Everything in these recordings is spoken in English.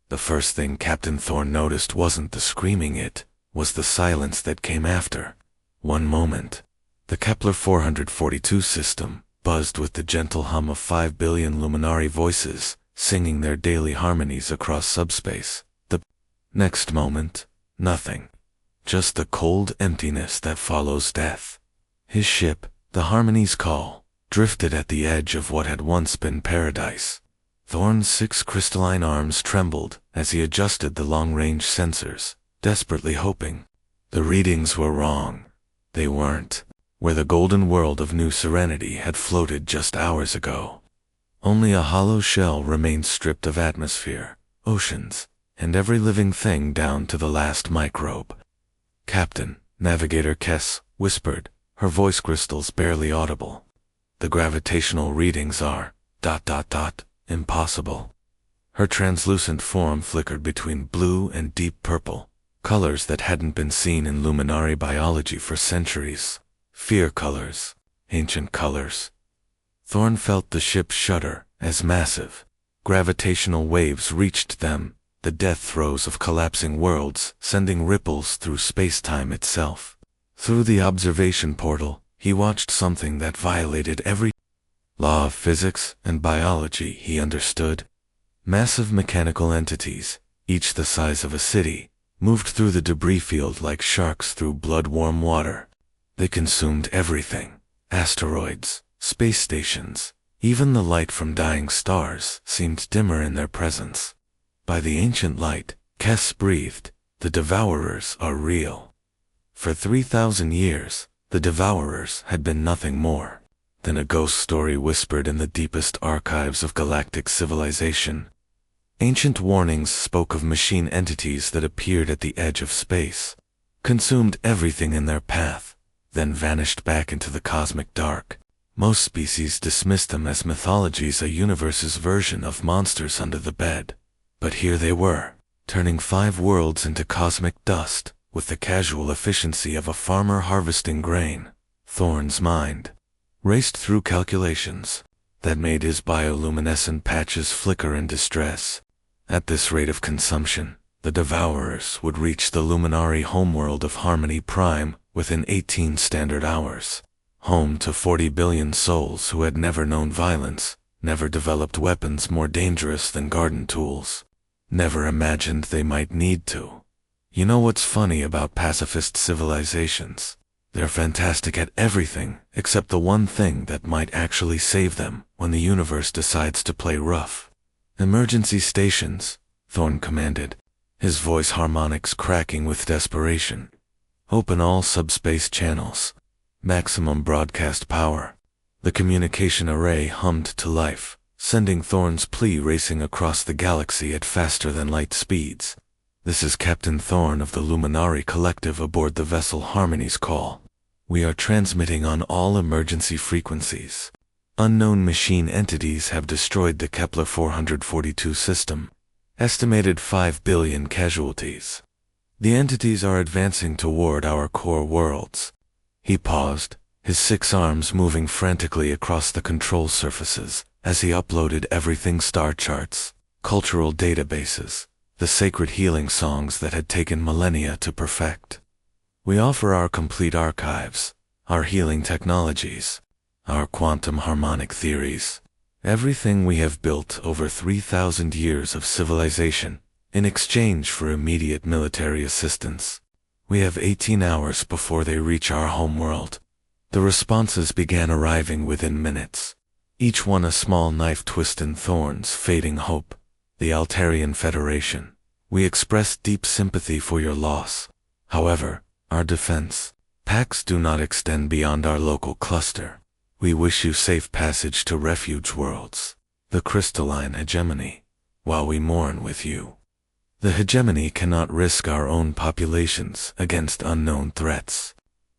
The first thing Captain Thorne noticed wasn't the screaming, it was the silence that came after. One moment, the Kepler 442 system buzzed with the gentle hum of 5 billion luminary voices, singing their daily harmonies across subspace. The next moment, nothing. Just the cold emptiness that follows death. His ship, the Harmony's Call, drifted at the edge of what had once been paradise. Thorne's 6 crystalline arms trembled as he adjusted the long-range sensors, desperately hoping. The readings were wrong. They weren't where the golden world of New Serenity had floated just hours ago. Only a hollow shell remained stripped of atmosphere, oceans, and every living thing down to the last microbe. "Captain," Navigator Kess whispered, her voice crystals barely audible. "The gravitational readings are ... impossible." Her translucent form flickered between blue and deep purple, colors that hadn't been seen in luminary biology for centuries. Fear colors, ancient colors. Thorne felt the ship shudder as massive gravitational waves reached them, the death throes of collapsing worlds sending ripples through space-time itself. Through the observation portal, he watched something that violated every law of physics and biology he understood. Massive mechanical entities, each the size of a city, moved through the debris field like sharks through blood-warm water. They consumed everything: asteroids, space stations, even the light from dying stars seemed dimmer in their presence. By the ancient light, Kess breathed, the Devourers are real. For 3,000 years, the Devourers had been nothing more than a ghost story whispered in the deepest archives of galactic civilization. Ancient warnings spoke of machine entities that appeared at the edge of space, consumed everything in their path, then vanished back into the cosmic dark. Most species dismissed them as mythologies, a universe's version of monsters under the bed. But here they were, turning 5 worlds into cosmic dust, with the casual efficiency of a farmer harvesting grain. Thorne's mind raced through calculations that made his bioluminescent patches flicker in distress. At this rate of consumption, the Devourers would reach the luminary homeworld of Harmony Prime within 18 standard hours, home to 40 billion souls who had never known violence, never developed weapons more dangerous than garden tools, never imagined they might need to. You know what's funny about pacifist civilizations? They're fantastic at everything except the one thing that might actually save them when the universe decides to play rough. "Emergency stations," Thorne commanded, his voice harmonics cracking with desperation. "Open all subspace channels. Maximum broadcast power." The communication array hummed to life, sending Thorne's plea racing across the galaxy at faster than light speeds. "This is Captain Thorne of the Luminari Collective aboard the vessel Harmony's Call. We are transmitting on all emergency frequencies. Unknown machine entities have destroyed the Kepler 442 system. Estimated 5 billion casualties. The entities are advancing toward our core worlds." He paused, his 6 arms moving frantically across the control surfaces as he uploaded everything: star charts, cultural databases, the sacred healing songs that had taken millennia to perfect. "We offer our complete archives, our healing technologies, our quantum harmonic theories, everything we have built over 3,000 years of civilization, in exchange for immediate military assistance. We have 18 hours before they reach our homeworld." The responses began arriving within minutes, each one a small knife twist in Thorne's fading hope. "The Altarian Federation. We express deep sympathy for your loss. However, our defense pacts do not extend beyond our local cluster. We wish you safe passage to refuge worlds, the crystalline hegemony, while we mourn with you. The hegemony cannot risk our own populations against unknown threats.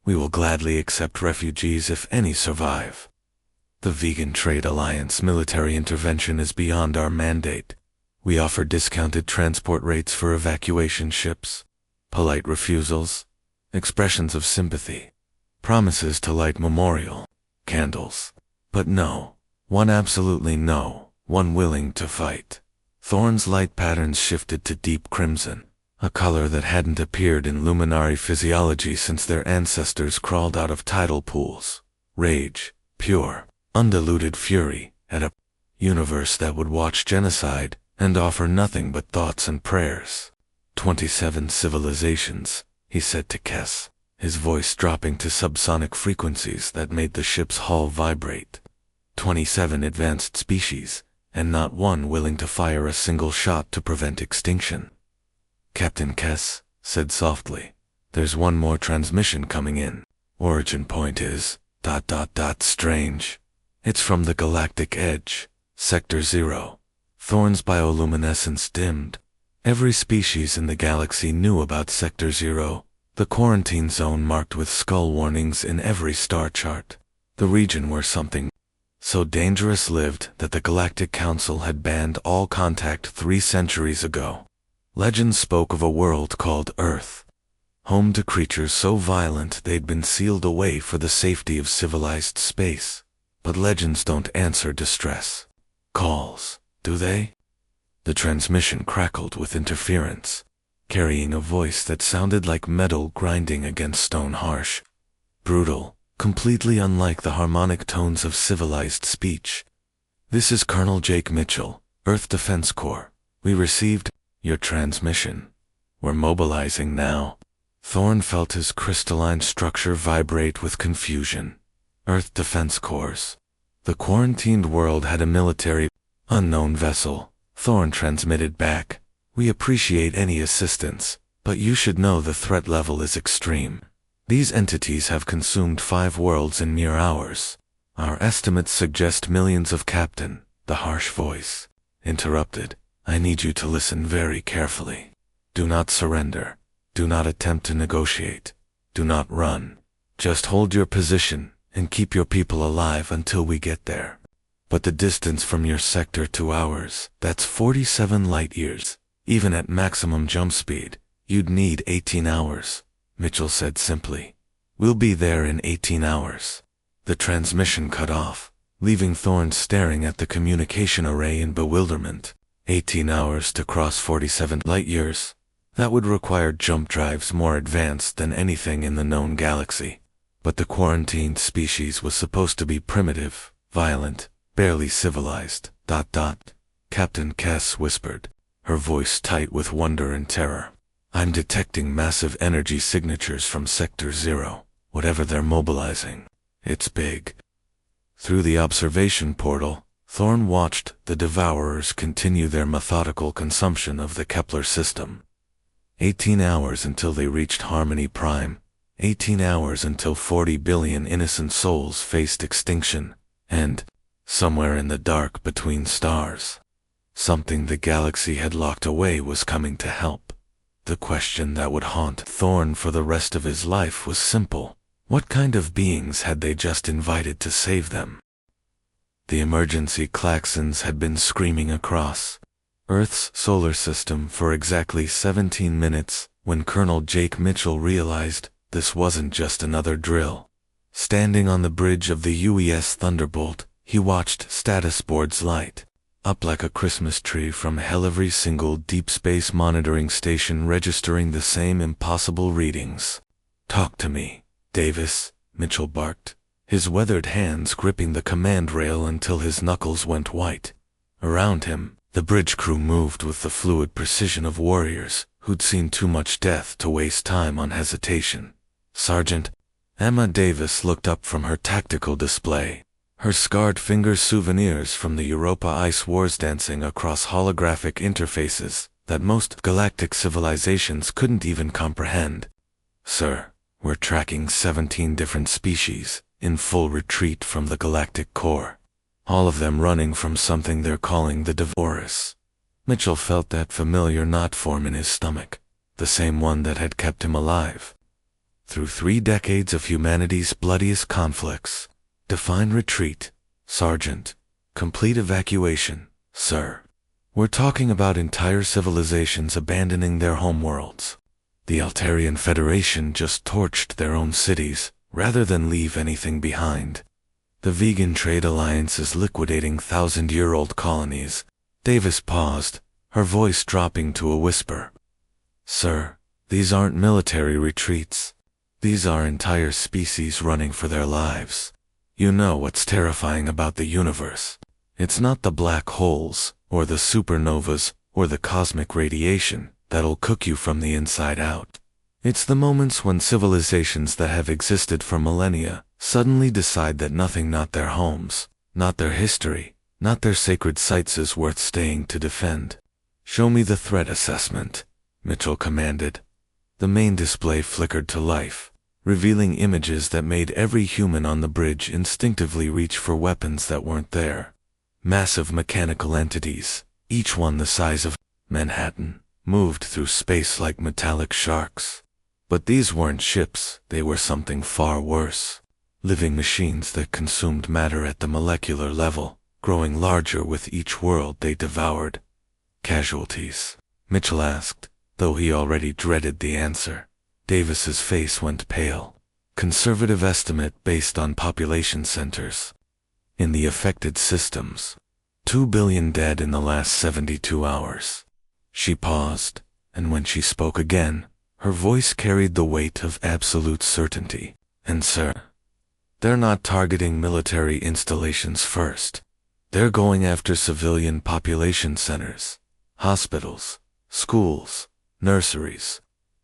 We will gladly accept refugees if any survive. The Vegan Trade Alliance military intervention is beyond our mandate. We offer discounted transport rates for evacuation ships, polite refusals, expressions of sympathy, promises to light memorial candles. But no, one absolutely no one willing to fight." Thorn's light patterns shifted to deep crimson, a color that hadn't appeared in luminary physiology since their ancestors crawled out of tidal pools. Rage, pure, undiluted fury, at a universe that would watch genocide and offer nothing but thoughts and prayers. 27 civilizations, he said to Kess, his voice dropping to subsonic frequencies that made the ship's hull vibrate. 27 advanced species, and not one willing to fire a single shot to prevent extinction. Captain Kess said softly, "There's one more transmission coming in. Origin point is ... strange. It's from the Galactic Edge, Sector 0. Thorn's bioluminescence dimmed. Every species in the galaxy knew about Sector 0, the quarantine zone marked with skull warnings in every star chart. The region where something so dangerous lived that the Galactic Council had banned all contact 3 centuries ago. Legends spoke of a world called Earth, home to creatures so violent they'd been sealed away for the safety of civilized space. But legends don't answer distress calls, do they?" The transmission crackled with interference, carrying a voice that sounded like metal grinding against stone, harsh, brutal, completely unlike the harmonic tones of civilized speech. "This is Colonel Jake Mitchell, Earth Defense Corps. We received your transmission. We're mobilizing now." Thorn felt his crystalline structure vibrate with confusion. Earth Defense Corps. The quarantined world had a military, unknown vessel. Thorn transmitted back, "We appreciate any assistance, but you should know the threat level is extreme. These entities have consumed 5 worlds in mere hours. Our estimates suggest millions of." Captain, the harsh voice interrupted, "I need you to listen very carefully. Do not surrender. Do not attempt to negotiate. Do not run. Just hold your position and keep your people alive until we get there. But the distance from your sector to ours, that's 47 light years. Even at maximum jump speed, you'd need 18 hours, Mitchell said simply. We'll be there in 18 hours. The transmission cut off, leaving Thorn staring at the communication array in bewilderment. 18 hours to cross 47 light years. That would require jump drives more advanced than anything in the known galaxy. But the quarantined species was supposed to be primitive, violent, barely civilized. Captain Kess whispered, her voice tight with wonder and terror. I'm detecting massive energy signatures from Sector 0, whatever they're mobilizing. It's big. Through the observation portal, Thorn watched the Devourers continue their methodical consumption of the Kepler system. 18 hours until they reached Harmony Prime. 18 hours until 40 billion innocent souls faced extinction. And, somewhere in the dark between stars, something the galaxy had locked away was coming to help. The question that would haunt Thorn for the rest of his life was simple. What kind of beings had they just invited to save them? The emergency klaxons had been screaming across Earth's solar system for exactly 17 minutes when Colonel Jake Mitchell realized this wasn't just another drill. Standing on the bridge of the UES Thunderbolt, he watched status boards light up like a Christmas tree from hell, every single deep space monitoring station registering the same impossible readings. Talk to me, Davis, Mitchell barked, his weathered hands gripping the command rail until his knuckles went white. Around him, the bridge crew moved with the fluid precision of warriors who'd seen too much death to waste time on hesitation. Sergeant Emma Davis looked up from her tactical display, her scarred fingers souvenirs from the Europa Ice Wars dancing across holographic interfaces that most galactic civilizations couldn't even comprehend. Sir, we're tracking 17 different species in full retreat from the galactic core, all of them running from something they're calling the Devourers. Mitchell felt that familiar knot form in his stomach, the same one that had kept him alive. Through 3 decades of humanity's bloodiest conflicts. Define retreat, Sergeant. Complete evacuation, sir. We're talking about entire civilizations abandoning their homeworlds. The Altarian Federation just torched their own cities, rather than leave anything behind. The Vegan Trade Alliance is liquidating 1,000-year-old colonies. Davis paused, her voice dropping to a whisper. Sir, these aren't military retreats. These are entire species running for their lives. You know what's terrifying about the universe. It's not the black holes, or the supernovas, or the cosmic radiation that'll cook you from the inside out. It's the moments when civilizations that have existed for millennia suddenly decide that nothing, not their homes, not their history, not their sacred sites is worth staying to defend. Show me the threat assessment, Mitchell commanded. The main display flickered to life, revealing images that made every human on the bridge instinctively reach for weapons that weren't there. Massive mechanical entities, each one the size of Manhattan, moved through space like metallic sharks. But these weren't ships, they were something far worse. Living machines that consumed matter at the molecular level, growing larger with each world they devoured. Casualties? Mitchell asked, though he already dreaded the answer. Davis's face went pale. Conservative estimate based on population centers. In the affected systems, 2 billion dead in the last 72 hours. She paused, and when she spoke again, her voice carried the weight of absolute certainty. And sir, they're not targeting military installations first. They're going after civilian population centers, hospitals, schools, nurseries.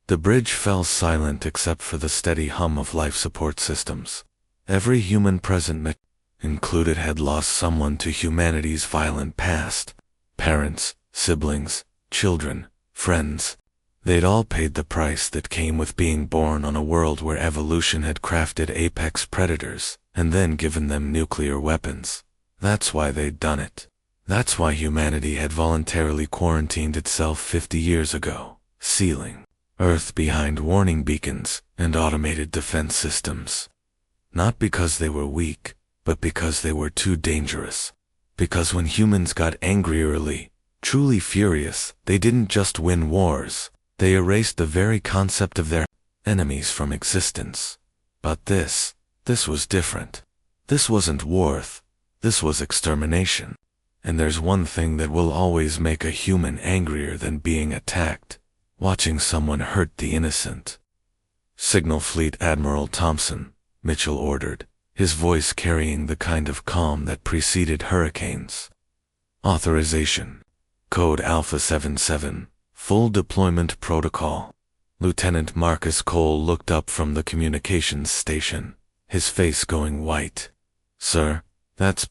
The bridge fell silent except for the steady hum of life support systems. Every human present, included, had lost someone to humanity's violent past. Parents, siblings, children, friends. They'd all paid the price that came with being born on a world where evolution had crafted apex predators and then given them nuclear weapons. That's why they'd done it. That's why humanity had voluntarily quarantined itself 50 years ago, sealing Earth behind warning beacons and automated defense systems. Not because they were weak, but because they were too dangerous. Because when humans got angry, truly furious, they didn't just win wars, they erased the very concept of their enemies from existence. But this was different. This wasn't war, this was extermination. And there's one thing that will always make a human angrier than being attacked: watching someone hurt the innocent. Signal Fleet Admiral Thompson, Mitchell ordered, his voice carrying the kind of calm that preceded hurricanes. Authorization. Code Alpha 77, Full Deployment Protocol. Lieutenant Marcus Cole looked up from the communications station, his face going white. Sir, that's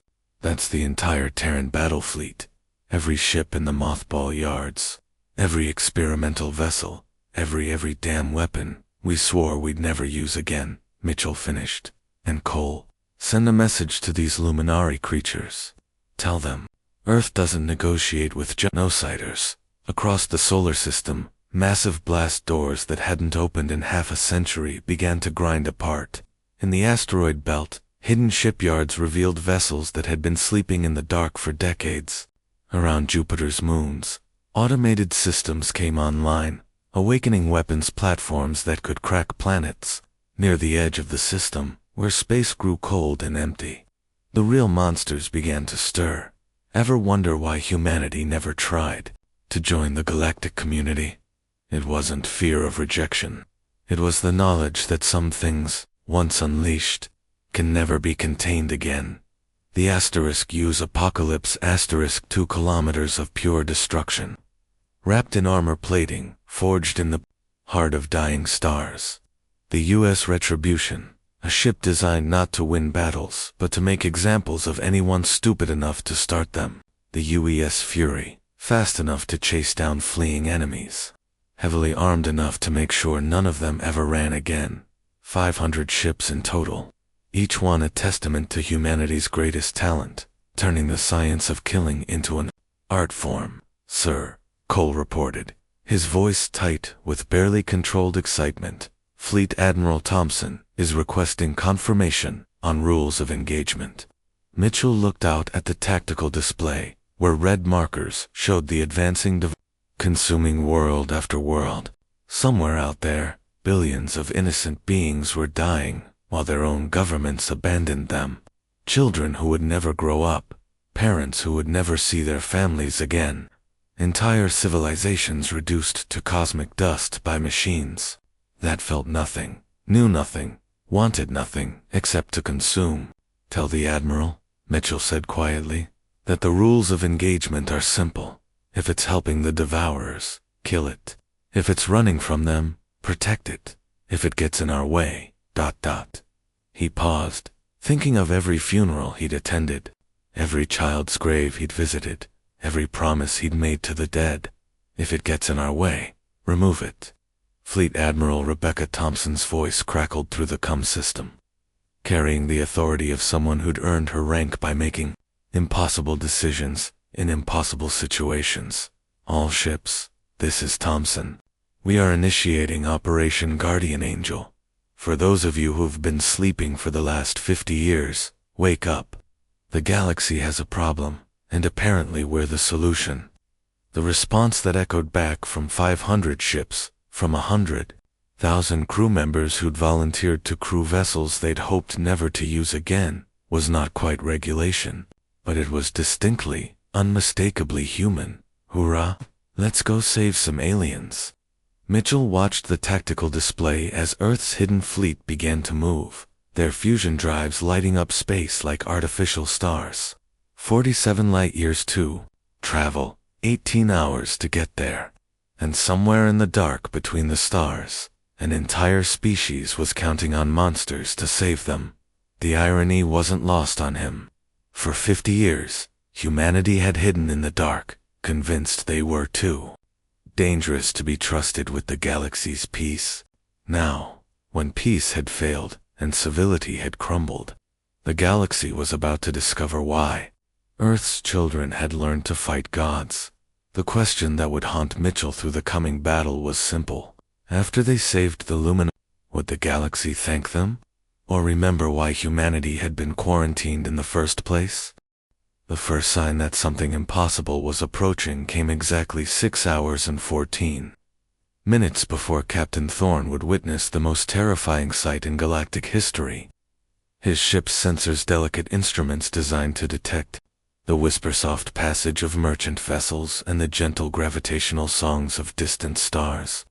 the entire Terran battle fleet. Every ship in the mothball yards. Every experimental vessel. Every damn weapon we swore we'd never use again, Mitchell finished. And Cole, send a message to these Luminari creatures. Tell them, Earth doesn't negotiate with genociders. Across the solar system, massive blast doors that hadn't opened in half a century began to grind apart. In the asteroid belt, hidden shipyards revealed vessels that had been sleeping in the dark for decades. Around Jupiter's moons, automated systems came online, awakening weapons platforms that could crack planets. Near the edge of the system, where space grew cold and empty, the real monsters began to stir. Ever wonder why humanity never tried to join the galactic community? It wasn't fear of rejection. It was the knowledge that some things, once unleashed, can never be contained again. The *Use Apocalypse *2 kilometers of pure destruction. Wrapped in armor plating, forged in the heart of dying stars. The U.S. Retribution, a ship designed not to win battles, but to make examples of anyone stupid enough to start them. The UES Fury, fast enough to chase down fleeing enemies. Heavily armed enough to make sure none of them ever ran again. 500 ships in total. Each one a testament to humanity's greatest talent, turning the science of killing into an art form. Sir, Cole reported, his voice tight with barely controlled excitement. Fleet Admiral Thompson is requesting confirmation on rules of engagement. Mitchell looked out at the tactical display, where red markers showed the advancing consuming world after world. Somewhere out there, billions of innocent beings were dying, while their own governments abandoned them. Children who would never grow up, parents who would never see their families again. Entire civilizations reduced to cosmic dust by machines that felt nothing, knew nothing, wanted nothing except to consume. Tell the Admiral, Mitchell said quietly, that the rules of engagement are simple. If it's helping the devourers, kill it. If it's running from them, protect it. If it gets in our way, ... He paused, thinking of every funeral he'd attended, every child's grave he'd visited, every promise he'd made to the dead. If it gets in our way, remove it. Fleet Admiral Rebecca Thompson's voice crackled through the comm system, carrying the authority of someone who'd earned her rank by making impossible decisions in impossible situations. All ships, this is Thompson. We are initiating Operation Guardian Angel. For those of you who've been sleeping for the last 50 years, wake up. The galaxy has a problem, and apparently we're the solution. The response that echoed back from 500 ships, from 100,000 crew members who'd volunteered to crew vessels they'd hoped never to use again, was not quite regulation, but it was distinctly, unmistakably human. Hoorah! Let's go save some aliens. Mitchell watched the tactical display as Earth's hidden fleet began to move, their fusion drives lighting up space like artificial stars. 47 light-years to travel, 18 hours to get there. And somewhere in the dark between the stars, an entire species was counting on monsters to save them. The irony wasn't lost on him. For 50 years, humanity had hidden in the dark, convinced they were too dangerous to be trusted with the galaxy's peace. Now, when peace had failed and civility had crumbled, the galaxy was about to discover why. Earth's children had learned to fight gods. The question that would haunt Mitchell through the coming battle was simple. After they saved the Luminary, would the galaxy thank them? Or remember why humanity had been quarantined in the first place? The first sign that something impossible was approaching came exactly 6 hours and 14 minutes before Captain Thorne would witness the most terrifying sight in galactic history. His ship's sensors, delicate instruments designed to detect the whisper-soft passage of merchant vessels and the gentle gravitational songs of distant stars,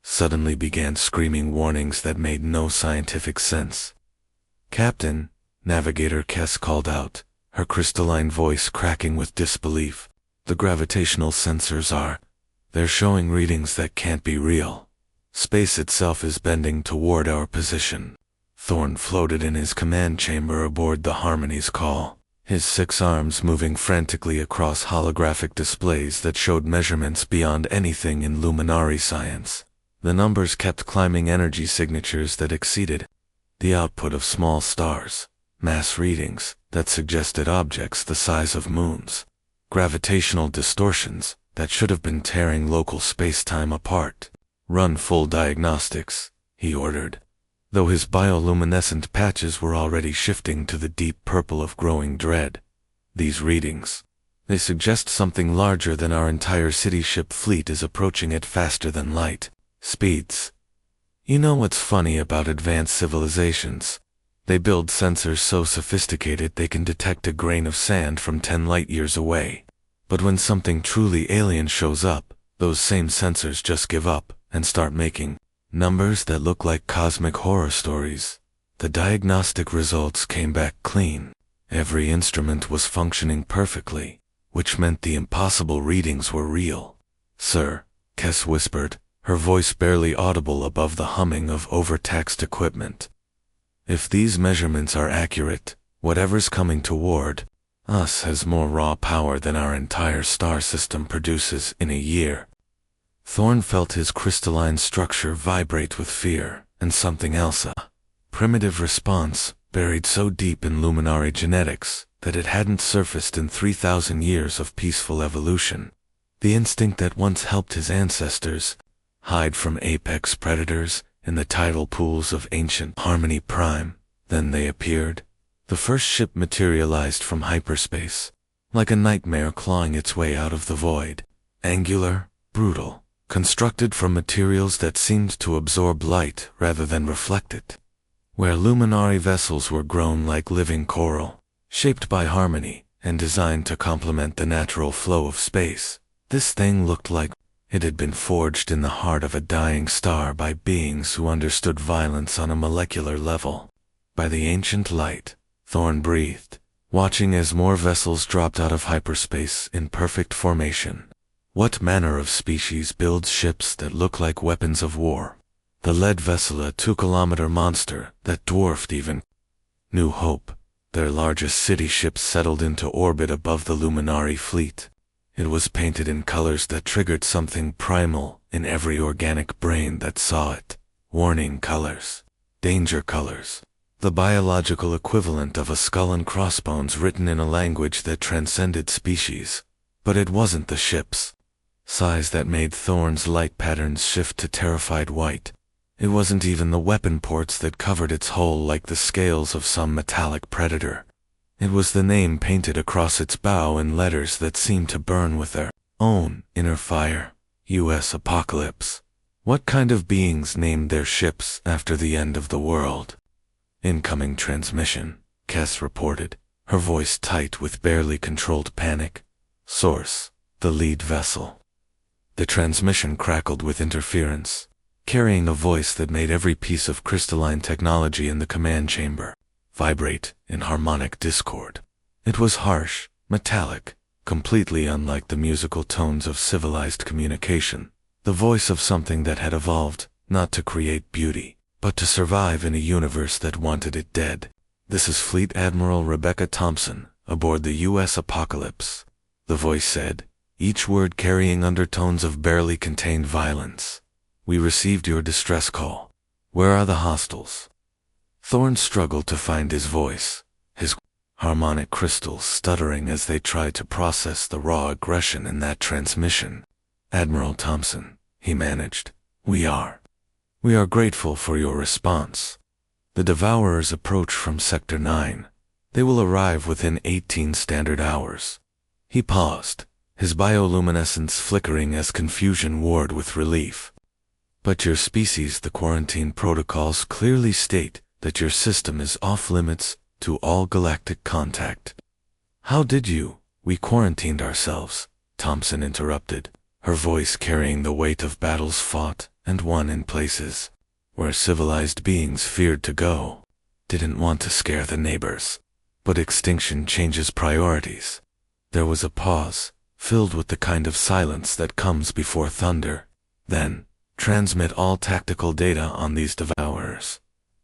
suddenly began screaming warnings that made no scientific sense. "Captain," Navigator Kess called out, her crystalline voice cracking with disbelief, "the gravitational sensors they're showing readings that can't be real. Space itself is bending toward our position." Thorne floated in his command chamber aboard the Harmony's call, his 6 arms moving frantically across holographic displays that showed measurements beyond anything in luminary science. The numbers kept climbing, energy signatures that exceeded the output of small stars, mass readings that suggested objects the size of moons, gravitational distortions that should have been tearing local space-time apart. "Run full diagnostics," he ordered, though his bioluminescent patches were already shifting to the deep purple of growing dread. "These readings, they suggest something larger than our entire city ship fleet is approaching at faster than light speeds. You know what's funny about advanced civilizations? They build sensors so sophisticated they can detect a grain of sand from 10 light-years away. But when something truly alien shows up, those same sensors just give up and start making numbers that look like cosmic horror stories." The diagnostic results came back clean. Every instrument was functioning perfectly, which meant the impossible readings were real. "Sir," Kess whispered, her voice barely audible above the humming of overtaxed equipment, "if these measurements are accurate, whatever's coming toward us has more raw power than our entire star system produces in a year." Thorne felt his crystalline structure vibrate with fear and something else, a primitive response buried so deep in luminary genetics that it hadn't surfaced in 3,000 years of peaceful evolution. The instinct that once helped his ancestors hide from apex predators in the tidal pools of ancient Harmony Prime. Then they appeared. The first ship materialized from hyperspace, like a nightmare clawing its way out of the void. Angular, brutal, constructed from materials that seemed to absorb light rather than reflect it. Where luminary vessels were grown like living coral, shaped by harmony and designed to complement the natural flow of space, This thing looked like it had been forged in the heart of a dying star by beings who understood violence on a molecular level. By the ancient light, Thorn breathed, watching as more vessels dropped out of hyperspace in perfect formation. What manner of species builds ships that look like weapons of war? The lead vessel, a 2-kilometer monster that dwarfed even New Hope. Their largest city ships settled into orbit above the Luminari fleet. It was painted in colors that triggered something primal in every organic brain that saw it. Warning colors. Danger colors. The biological equivalent of a skull and crossbones written in a language that transcended species. But it wasn't the ships' size that made Thorn's light patterns shift to terrified white. It wasn't even the weapon ports that covered its hull like the scales of some metallic predator. It was the name painted across its bow in letters that seemed to burn with their own inner fire. U.S. Apocalypse. What kind of beings named their ships after the end of the world? Incoming transmission, Kess reported, her voice tight with barely controlled panic. Source: the lead vessel. The transmission crackled with interference, carrying a voice that made every piece of crystalline technology in the command chamber vibrate in harmonic discord. It was harsh, metallic, completely unlike the musical tones of civilized communication, the voice of something that had evolved, not to create beauty, but to survive in a universe that wanted it dead. This is Fleet Admiral Rebecca Thompson, aboard the U.S. Apocalypse, the voice said, each word carrying undertones of barely contained violence. We received your distress call. Where are the hostiles? Thorn struggled to find his voice, his harmonic crystals stuttering as they tried to process the raw aggression in that transmission. Admiral Thompson, he managed. We are grateful for your response. The Devourers approach from Sector 9. They will arrive within 18 standard hours. He paused, his bioluminescence flickering as confusion warred with relief. But your species, the quarantine protocols clearly state that your system is off-limits to all galactic contact. How did you? We quarantined ourselves, Thompson interrupted, her voice carrying the weight of battles fought and won in places where civilized beings feared to go. Didn't want to scare the neighbors. But extinction changes priorities. There was a pause, filled with the kind of silence that comes before thunder. Then, transmit all tactical data on these Devourers.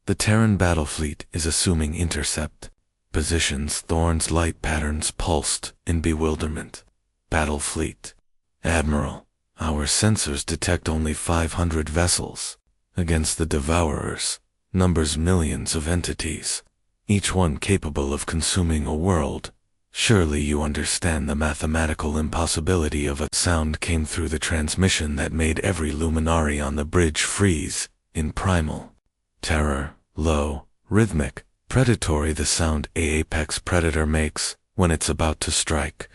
The Terran battle fleet is assuming intercept. Positions. Thorn's light patterns pulsed in bewilderment. Battle fleet. Admiral, our sensors detect only 500 vessels. Against the Devourers, numbers millions of entities, each one capable of consuming a world. Surely you understand the mathematical impossibility of a sound came through the transmission that made every luminary on the bridge freeze, in primal terror, low, rhythmic, predatory, the sound an apex predator makes when it's about to strike.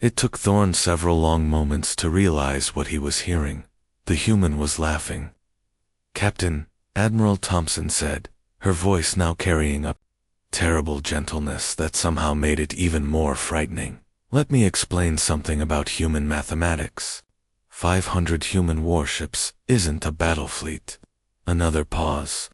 It took Thorn several long moments to realize what he was hearing. The human was laughing. Captain, Admiral Thompson said, her voice now carrying a terrible gentleness that somehow made it even more frightening. Let me explain something about human mathematics. 500 human warships isn't a battle fleet. Another pause.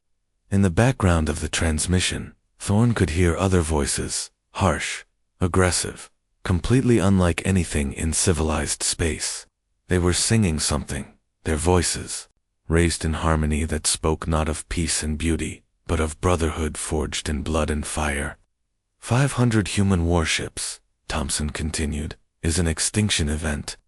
In the background of the transmission, Thorn could hear other voices, harsh, aggressive, completely unlike anything in civilized space. They were singing something, their voices, raised in harmony that spoke not of peace and beauty, but of brotherhood forged in blood and fire. 500 human warships, Thompson continued, is an extinction event.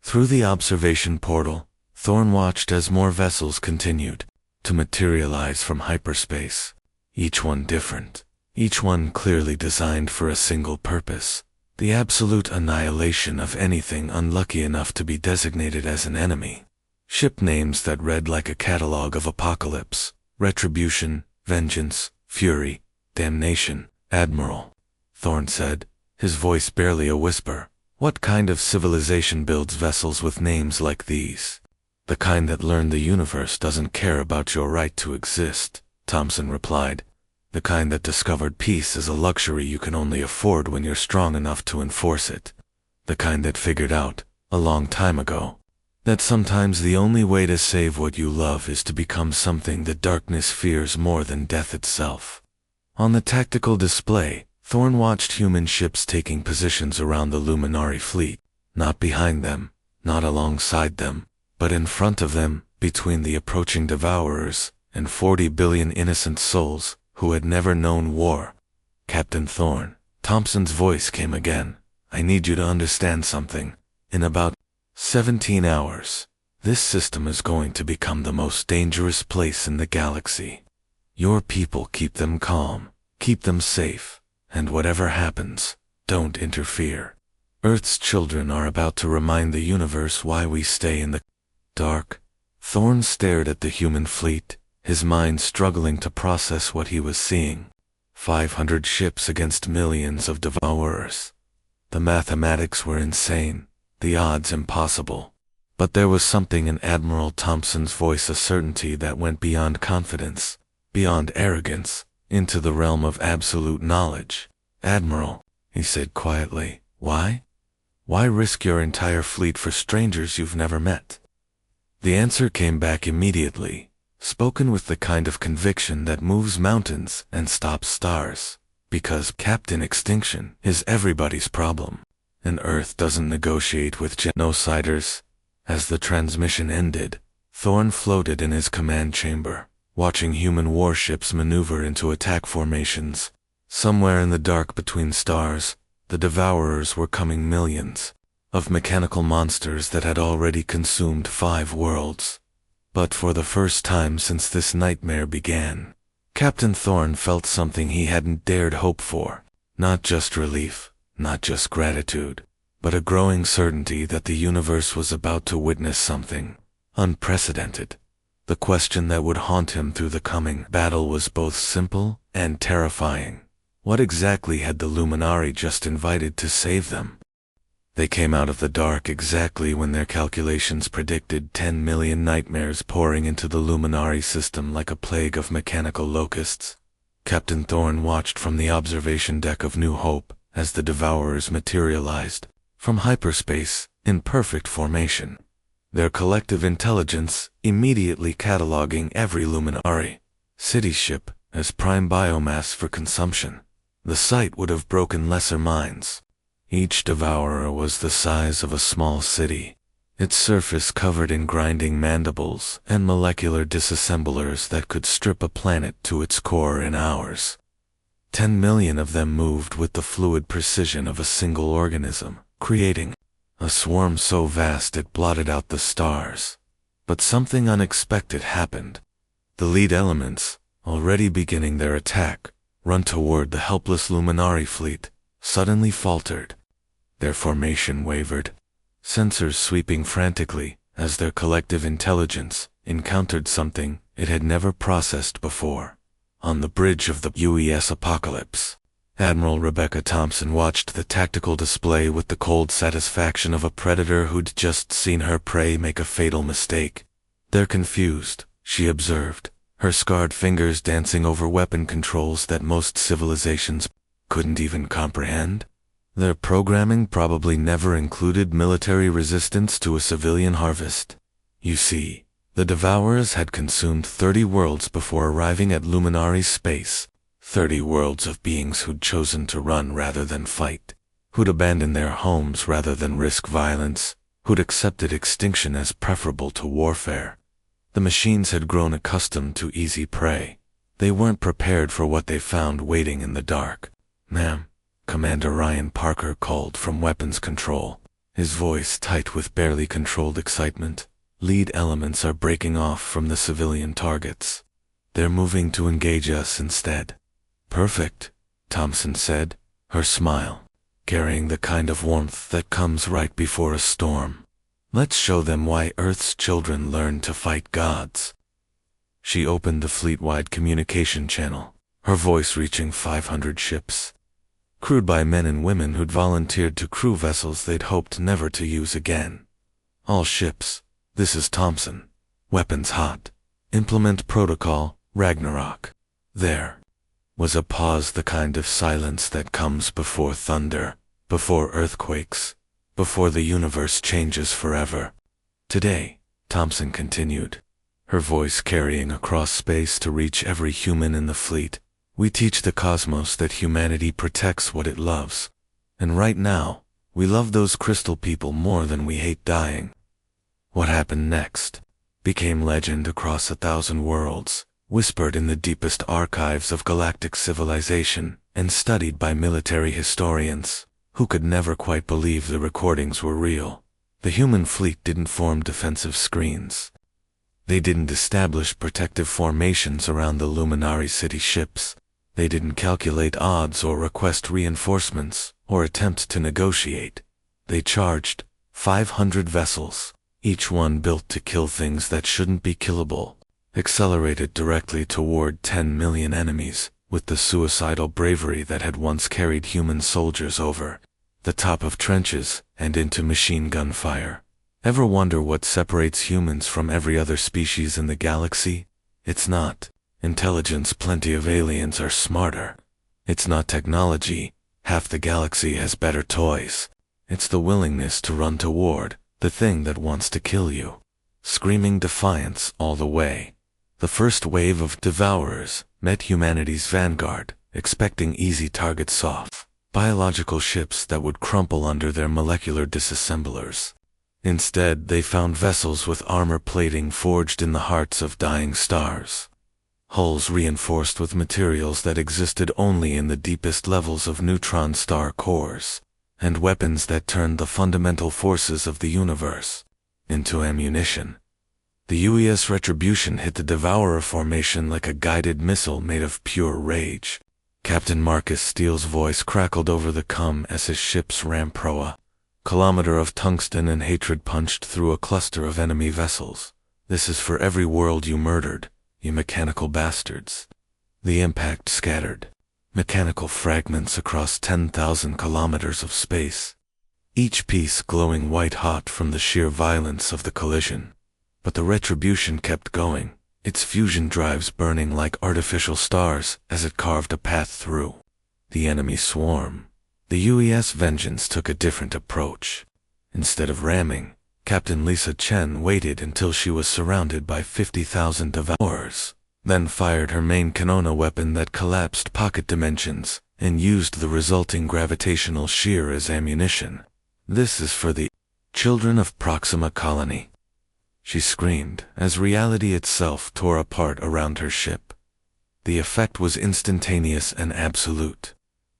Through the observation portal, Thorn watched as more vessels continued to materialize from hyperspace, each one different, each one clearly designed for a single purpose, the absolute annihilation of anything unlucky enough to be designated as an enemy. Ship names that read like a catalog of apocalypse, retribution, vengeance, fury, damnation. Admiral, Thorn said, his voice barely a whisper. What kind of civilization builds vessels with names like these? The kind that learned the universe doesn't care about your right to exist, Thompson replied. The kind that discovered peace is a luxury you can only afford when you're strong enough to enforce it. The kind that figured out a long time ago. That sometimes the only way to save what you love is to become something that darkness fears more than death itself. On the tactical display, Thorn watched human ships taking positions around the Luminari fleet, not behind them, not alongside them, but in front of them, between the approaching devourers and 40 billion innocent souls who had never known war. Captain Thorn, Thompson's voice came again. I need you to understand something. In about 17 hours, this system is going to become the most dangerous place in the galaxy. Your people keep them calm, keep them safe, and whatever happens, don't interfere. Earth's children are about to remind the universe why we stay in the dark. Thorn stared at the human fleet, his mind struggling to process what he was seeing. 500 ships against millions of devourers. The mathematics were insane, the odds impossible. But there was something in Admiral Thompson's voice, a certainty that went beyond confidence, beyond arrogance, into the realm of absolute knowledge. Admiral, he said quietly, why? Why risk your entire fleet for strangers you've never met? The answer came back immediately, spoken with the kind of conviction that moves mountains and stops stars. Because, Captain, extinction is everybody's problem, and Earth doesn't negotiate with genociders. As the transmission ended, Thorn floated in his command chamber, watching human warships maneuver into attack formations. Somewhere in the dark between stars, the devourers were coming, millions of mechanical monsters that had already consumed 5 worlds. But for the first time since this nightmare began, Captain Thorn felt something he hadn't dared hope for. Not just relief, not just gratitude, but a growing certainty that the universe was about to witness something unprecedented. The question that would haunt him through the coming battle was both simple and terrifying. What exactly had the Luminari just invited to save them? They came out of the dark exactly when their calculations predicted 10 million nightmares pouring into the Luminari system like a plague of mechanical locusts. Captain Thorn watched from the observation deck of New Hope as the Devourers materialized from hyperspace in perfect formation, their collective intelligence immediately cataloging every Luminari city ship as prime biomass for consumption. The sight would have broken lesser minds. Each devourer was the size of a small city, its surface covered in grinding mandibles and molecular disassemblers that could strip a planet to its core in hours. 10 million of them moved with the fluid precision of a single organism, creating a swarm so vast it blotted out the stars. But something unexpected happened. The lead elements, already beginning their attack, run toward the helpless Luminari fleet, suddenly faltered. Their formation wavered, sensors sweeping frantically as their collective intelligence encountered something it had never processed before. On the bridge of the UES apocalypse, Admiral Rebecca Thompson watched the tactical display with the cold satisfaction of a predator who'd just seen her prey make a fatal mistake. They're confused, she observed, her scarred fingers dancing over weapon controls that most civilizations couldn't even comprehend. Their programming probably never included military resistance to a civilian harvest. You see, the Devourers had consumed 30 worlds before arriving at Luminari space, 30 worlds of beings who'd chosen to run rather than fight, who'd abandoned their homes rather than risk violence, who'd accepted extinction as preferable to warfare. The machines had grown accustomed to easy prey. They weren't prepared for what they found waiting in the dark. Ma'am, Commander Ryan Parker called from weapons control, his voice tight with barely controlled excitement. Lead elements are breaking off from the civilian targets. They're moving to engage us instead. Perfect, Thompson said, her smile carrying the kind of warmth that comes right before a storm. Let's show them why Earth's children learn to fight gods. She opened the fleet-wide communication channel, her voice reaching 500 ships, crewed by men and women who'd volunteered to crew vessels they'd hoped never to use again. All ships, this is Thompson. Weapons hot. Implement protocol, Ragnarok. There was a pause, the kind of silence that comes before thunder, before earthquakes, before the universe changes forever. Today, Thompson continued, her voice carrying across space to reach every human in the fleet, we teach the cosmos that humanity protects what it loves. And right now, we love those crystal people more than we hate dying. What happened next became legend across 1,000 worlds, whispered in the deepest archives of galactic civilization, and studied by military historians, who could never quite believe the recordings were real. The human fleet didn't form defensive screens. They didn't establish protective formations around the Luminary City ships. They didn't calculate odds or request reinforcements, or attempt to negotiate. They charged 500 vessels, each one built to kill things that shouldn't be killable, accelerated directly toward 10 million enemies, with the suicidal bravery that had once carried human soldiers over the top of trenches and into machine gun fire. Ever wonder what separates humans from every other species in the galaxy? It's not intelligence, plenty of aliens are smarter. It's not technology, half the galaxy has better toys. It's the willingness to run toward the thing that wants to kill you. Screaming defiance all the way. The first wave of devourers met humanity's vanguard, expecting easy targets off biological ships that would crumple under their molecular disassemblers. Instead, they found vessels with armor plating forged in the hearts of dying stars. Hulls reinforced with materials that existed only in the deepest levels of neutron star cores, and weapons that turned the fundamental forces of the universe into ammunition. The UES Retribution hit the Devourer formation like a guided missile made of pure rage. Captain Marcus Steele's voice crackled over the comm as his ship's ram proa kilometer of tungsten and hatred punched through a cluster of enemy vessels. This is for every world you murdered, you mechanical bastards. The impact scattered mechanical fragments across 10,000 kilometers of space, each piece glowing white-hot from the sheer violence of the collision. But the Retribution kept going, its fusion drives burning like artificial stars as it carved a path through the enemy swarm. The UES Vengeance took a different approach. Instead of ramming, Captain Lisa Chen waited until she was surrounded by 50,000 devourers, then fired her main Canona weapon that collapsed pocket dimensions and used the resulting gravitational shear as ammunition. This is for the children of Proxima Colony, she screamed as reality itself tore apart around her ship. The effect was instantaneous and absolute.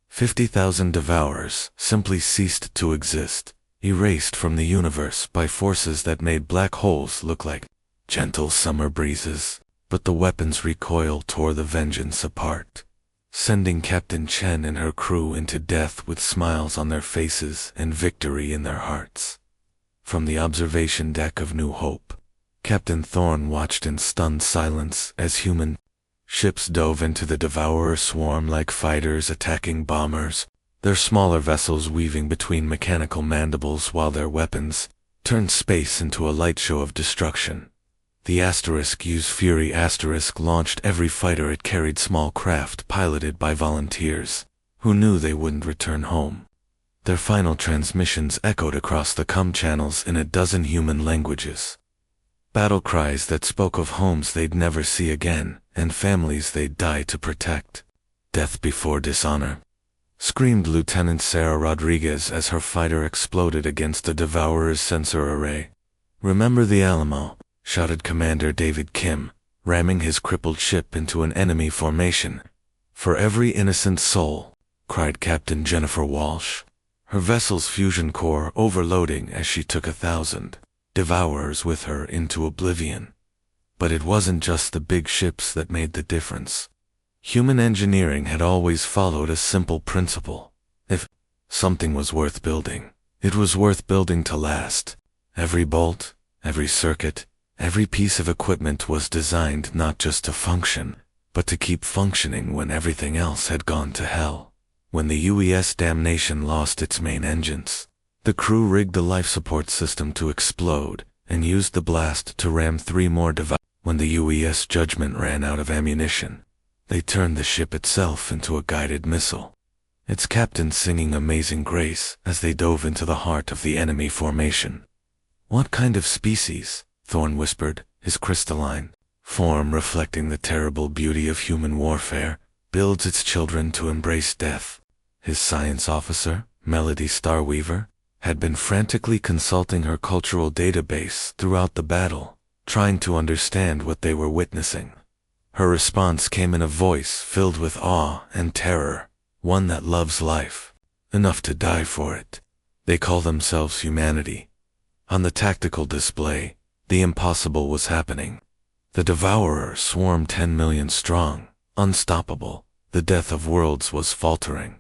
50,000 devourers simply ceased to exist, erased from the universe by forces that made black holes look like gentle summer breezes. But the weapon's recoil tore the Vengeance apart, sending Captain Chen and her crew into death with smiles on their faces and victory in their hearts. From the observation deck of New Hope, Captain Thorne watched in stunned silence as human ships dove into the Devourer swarm like fighters attacking bombers, their smaller vessels weaving between mechanical mandibles while their weapons turned space into a light show of destruction. The Use Fury launched every fighter it carried, small craft piloted by volunteers who knew they wouldn't return home. Their final transmissions echoed across the comm channels in a dozen human languages. Battle cries that spoke of homes they'd never see again and families they'd die to protect. Death before dishonor, screamed Lieutenant Sarah Rodriguez as her fighter exploded against the Devourer's sensor array. Remember the Alamo, shouted Commander David Kim, ramming his crippled ship into an enemy formation. For every innocent soul, cried Captain Jennifer Walsh, her vessel's fusion core overloading as she took 1,000 devourers with her into oblivion. But it wasn't just the big ships that made the difference. Human engineering had always followed a simple principle. If something was worth building, it was worth building to last. Every bolt, every circuit, every piece of equipment was designed not just to function, but to keep functioning when everything else had gone to hell. When the UES Damnation lost its main engines, the crew rigged the life support system to explode and used the blast to ram 3 more devices. When the UES Judgment ran out of ammunition, they turned the ship itself into a guided missile. its captain singing Amazing Grace as they dove into the heart of the enemy formation. "What kind of species?" Thorn whispered, his crystalline form reflecting the terrible beauty of human warfare, "builds its children to embrace death." His science officer, Melody Starweaver, had been frantically consulting her cultural database throughout the battle, trying to understand what they were witnessing. Her response came in a voice filled with awe and terror, one that loves life, enough to die for it. "They call themselves humanity." On the tactical display, the impossible was happening. The Devourer swarmed 10 million strong, unstoppable. The death of worlds was faltering.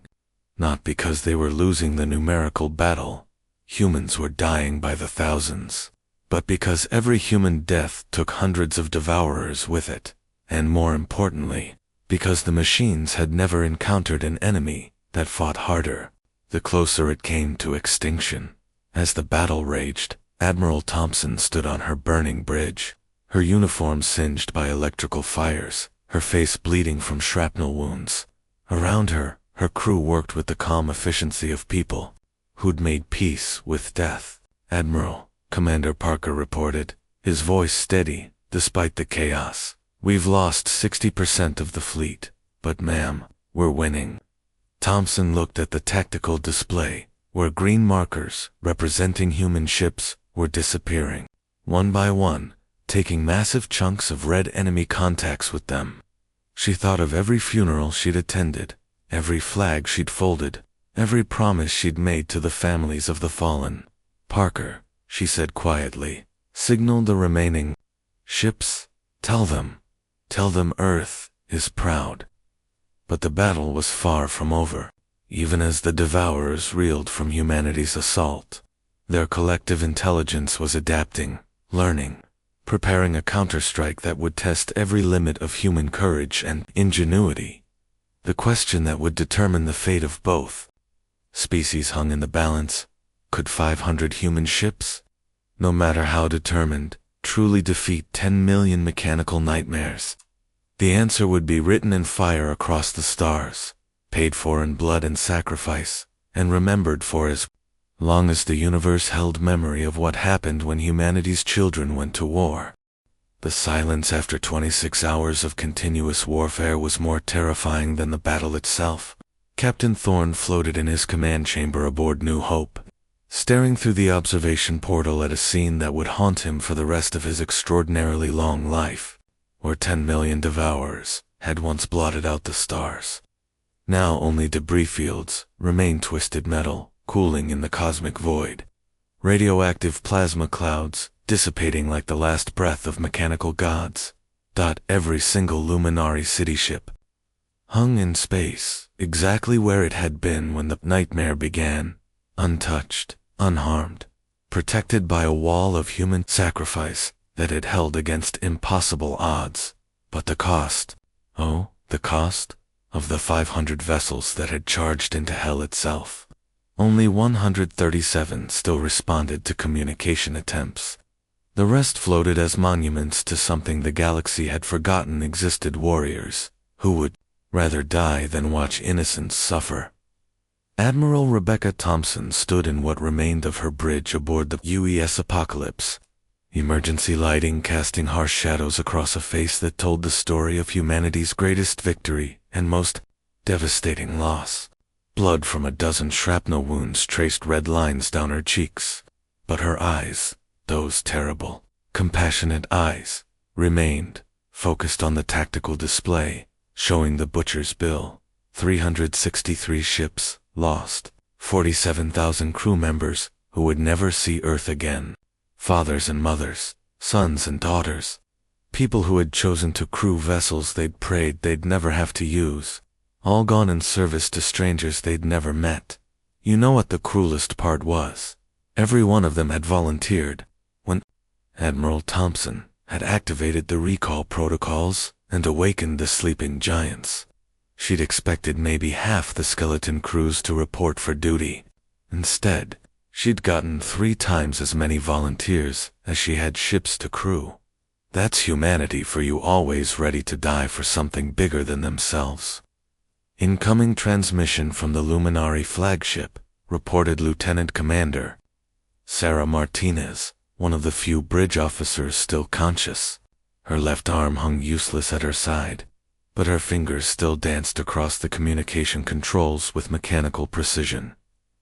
Not because they were losing the numerical battle, humans were dying by the thousands, but because every human death took hundreds of Devourers with it, and more importantly, because the machines had never encountered an enemy that fought harder, the closer it came to extinction. As the battle raged, Admiral Thompson stood on her burning bridge, her uniform singed by electrical fires, her face bleeding from shrapnel wounds. Around her, her crew worked with the calm efficiency of people who'd made peace with death. "Admiral," Commander Parker reported, his voice steady despite the chaos, "we've lost 60% of the fleet, but ma'am, we're winning." Thompson looked at the tactical display, where green markers representing human ships were disappearing, one by one, taking massive chunks of red enemy contacts with them. She thought of every funeral she'd attended, every flag she'd folded, every promise she'd made to the families of the fallen. "Parker," she said quietly, "signal the remaining ships. Tell them Earth is proud." But the battle was far from over. Even as the Devourers reeled from humanity's assault, their collective intelligence was adapting, learning, preparing a counterstrike that would test every limit of human courage and ingenuity. The question that would determine the fate of both species hung in the balance. Could 500 human ships, no matter how determined, truly defeat 10 million mechanical nightmares? The answer would be written in fire across the stars, paid for in blood and sacrifice, and remembered for as long as the universe held memory of what happened when humanity's children went to war. The silence after 26 hours of continuous warfare was more terrifying than the battle itself. Captain Thorne floated in his command chamber aboard New Hope, staring through the observation portal at a scene that would haunt him for the rest of his extraordinarily long life, where 10 million Devourers had once blotted out the stars. Now only debris fields remained, twisted metal, cooling in the cosmic void. Radioactive plasma clouds, dissipating like the last breath of mechanical gods. Every single Luminari city ship hung in space, exactly where it had been when the nightmare began, untouched, unharmed, protected by a wall of human sacrifice that it held against impossible odds. But the cost, oh, the cost of the 500 vessels that had charged into hell itself. Only 137 still responded to communication attempts. The rest floated as monuments to something the galaxy had forgotten existed: warriors who would rather die than watch innocents suffer. Admiral Rebecca Thompson stood in what remained of her bridge aboard the UES Apocalypse, emergency lighting casting harsh shadows across a face that told the story of humanity's greatest victory and most devastating loss. Blood from a dozen shrapnel wounds traced red lines down her cheeks, but her eyes, those terrible, compassionate eyes, remained focused on the tactical display, showing the butcher's bill: 363 ships lost, 47,000 crew members who would never see Earth again, fathers and mothers, sons and daughters, people who had chosen to crew vessels they'd prayed they'd never have to use, all gone in service to strangers they'd never met. You know what the cruelest part was? Every one of them had volunteered when Admiral Thompson had activated the recall protocols and awakened the sleeping giants. She'd expected maybe half the skeleton crews to report for duty. Instead, she'd gotten 3 times as many volunteers as she had ships to crew. That's humanity for you, always ready to die for something bigger than themselves. Incoming transmission from the Luminary flagship, reported Lieutenant Commander Sarah Martinez, one of the few bridge officers still conscious. Her left arm hung useless at her side, but her fingers still danced across the communication controls with mechanical precision.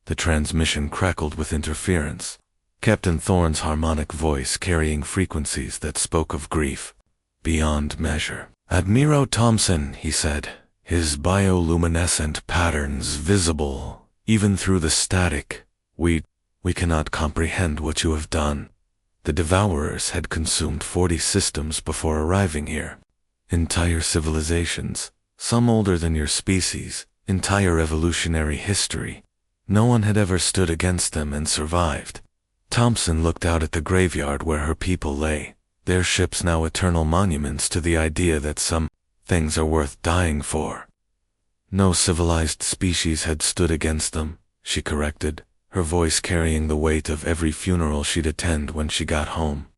The transmission crackled with interference, Captain Thorne's harmonic voice carrying frequencies that spoke of grief beyond measure. "Admiral Thompson," he said, his bioluminescent patterns visible even through the static. We cannot comprehend what you have done. The Devourers had consumed 40 systems before arriving here. Entire civilizations, some older than your species, entire evolutionary history. No one had ever stood against them and survived. Thompson looked out at the graveyard where her people lay, their ships now eternal monuments to the idea that some things are worth dying for. No civilized species had stood against them, she corrected, her voice carrying the weight of every funeral she'd attend when she got home.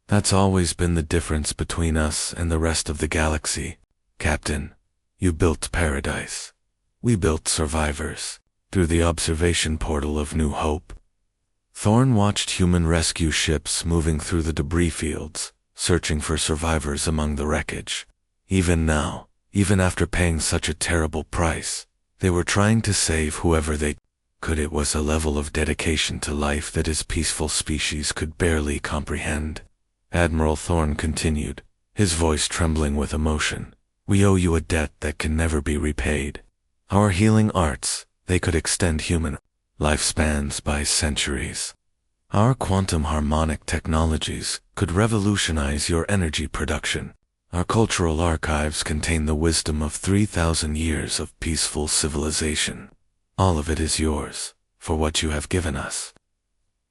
That's always been the difference between us and the rest of the galaxy, Captain. You built paradise. We built survivors, through the observation portal of New Hope. Thorne watched human rescue ships moving through the debris fields, searching for survivors among the wreckage. Even now, even after paying such a terrible price, they were trying to save whoever they could. It was a level of dedication to life that his peaceful species could barely comprehend. Admiral Thorne continued, his voice trembling with emotion. We owe you a debt that can never be repaid. Our healing arts, they could extend human lifespans by centuries. Our quantum harmonic technologies could revolutionize your energy production. Our cultural archives contain the wisdom of 3,000 years of peaceful civilization. All of it is yours, for what you have given us.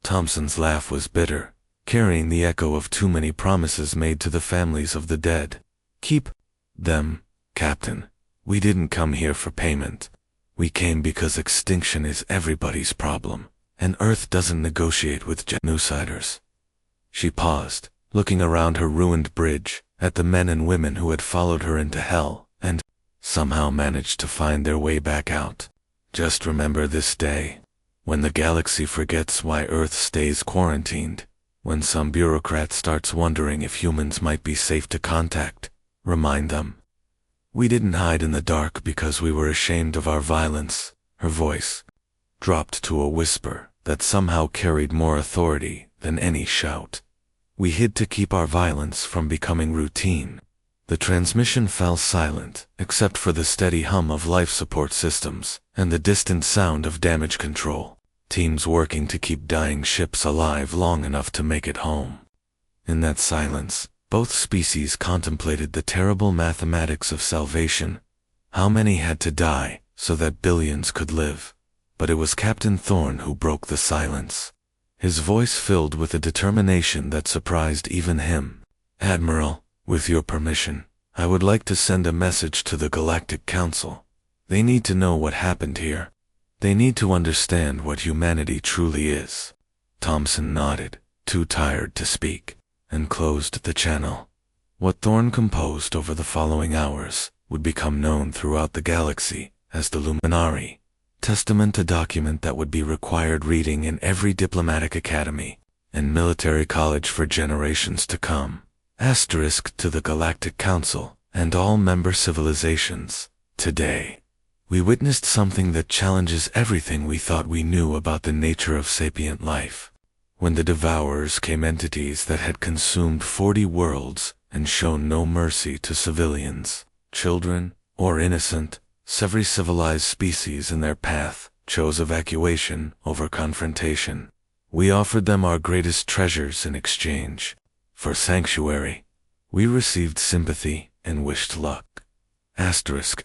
Thompson's laugh was bitter, carrying the echo of too many promises made to the families of the dead. Keep them, Captain. We didn't come here for payment. We came because extinction is everybody's problem, and Earth doesn't negotiate with genociders. She paused, looking around her ruined bridge, at the men and women who had followed her into hell, and somehow managed to find their way back out. Just remember this day, when the galaxy forgets why Earth stays quarantined, when some bureaucrat starts wondering if humans might be safe to contact, remind them. We didn't hide in the dark because we were ashamed of our violence. Her voice dropped to a whisper that somehow carried more authority than any shout. We hid to keep our violence from becoming routine. The transmission fell silent, except for the steady hum of life support systems and the distant sound of damage control. Teams working to keep dying ships alive long enough to make it home. In that silence, both species contemplated the terrible mathematics of salvation. How many had to die so that billions could live? But it was Captain Thorne who broke the silence. His voice filled with a determination that surprised even him. Admiral, with your permission, I would like to send a message to the Galactic Council. They need to know what happened here. They need to understand what humanity truly is. Thompson nodded, too tired to speak, and closed the channel. What Thorne composed over the following hours would become known throughout the galaxy as the Luminary, testament, a document that would be required reading in every diplomatic academy and military college for generations to come. Asterisk to the Galactic Council and all member civilizations. Today, we witnessed something that challenges everything we thought we knew about the nature of sapient life. When the Devourers came, entities that had consumed 40 worlds and shown no mercy to civilians, children, or innocent, every civilized species in their path chose evacuation over confrontation. We offered them our greatest treasures in exchange. For sanctuary, we received sympathy and wished luck. Asterisk,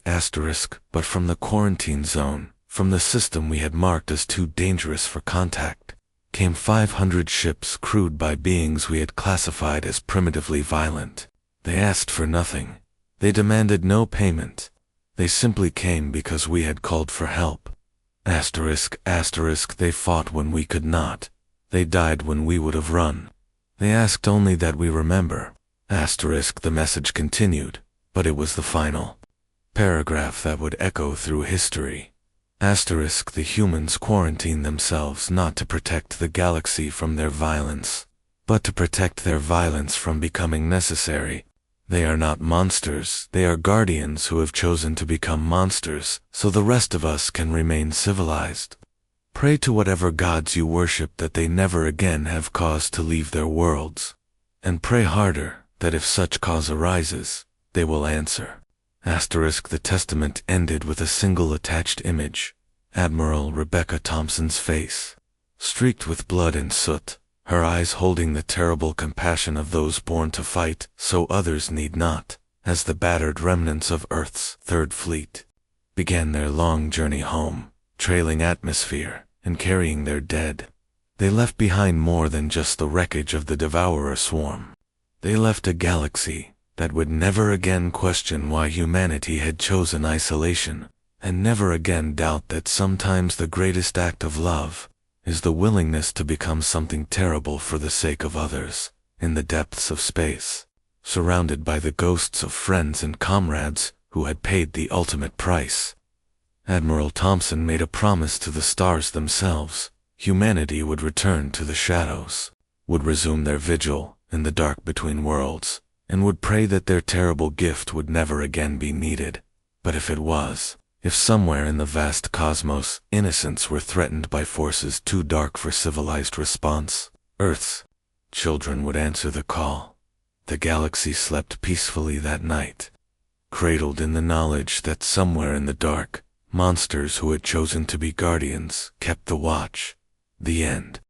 but from the quarantine zone, from the system we had marked as too dangerous for contact, came 500 ships crewed by beings we had classified as primitively violent. They asked for nothing. They demanded no payment. They simply came because we had called for help. Asterisk, they fought when we could not. They died when we would have run. They asked only that we remember. Asterisk, the message continued, but it was the final. Paragraph that would echo through history. Asterisk, the humans quarantine themselves not to protect the galaxy from their violence, but to protect their violence from becoming necessary. They are not monsters, they are guardians who have chosen to become monsters, so the rest of us can remain civilized. Pray to whatever gods you worship that they never again have cause to leave their worlds. And pray harder, that if such cause arises, they will answer. Asterisk, the testament ended with a single attached image. Admiral Rebecca Thompson's face, streaked with blood and soot, her eyes holding the terrible compassion of those born to fight so others need not, as the battered remnants of Earth's Third Fleet began their long journey home, trailing atmosphere and carrying their dead. They left behind more than just the wreckage of the Devourer swarm. They left a galaxy that would never again question why humanity had chosen isolation, and never again doubt that sometimes the greatest act of love is the willingness to become something terrible for the sake of others, in the depths of space, surrounded by the ghosts of friends and comrades who had paid the ultimate price. Admiral Thompson made a promise to the stars themselves. Humanity would return to the shadows, would resume their vigil in the dark between worlds, and would pray that their terrible gift would never again be needed. But if it was, if somewhere in the vast cosmos innocents were threatened by forces too dark for civilized response, Earth's children would answer the call. The galaxy slept peacefully that night, cradled in the knowledge that somewhere in the dark, monsters who had chosen to be guardians kept the watch. The end.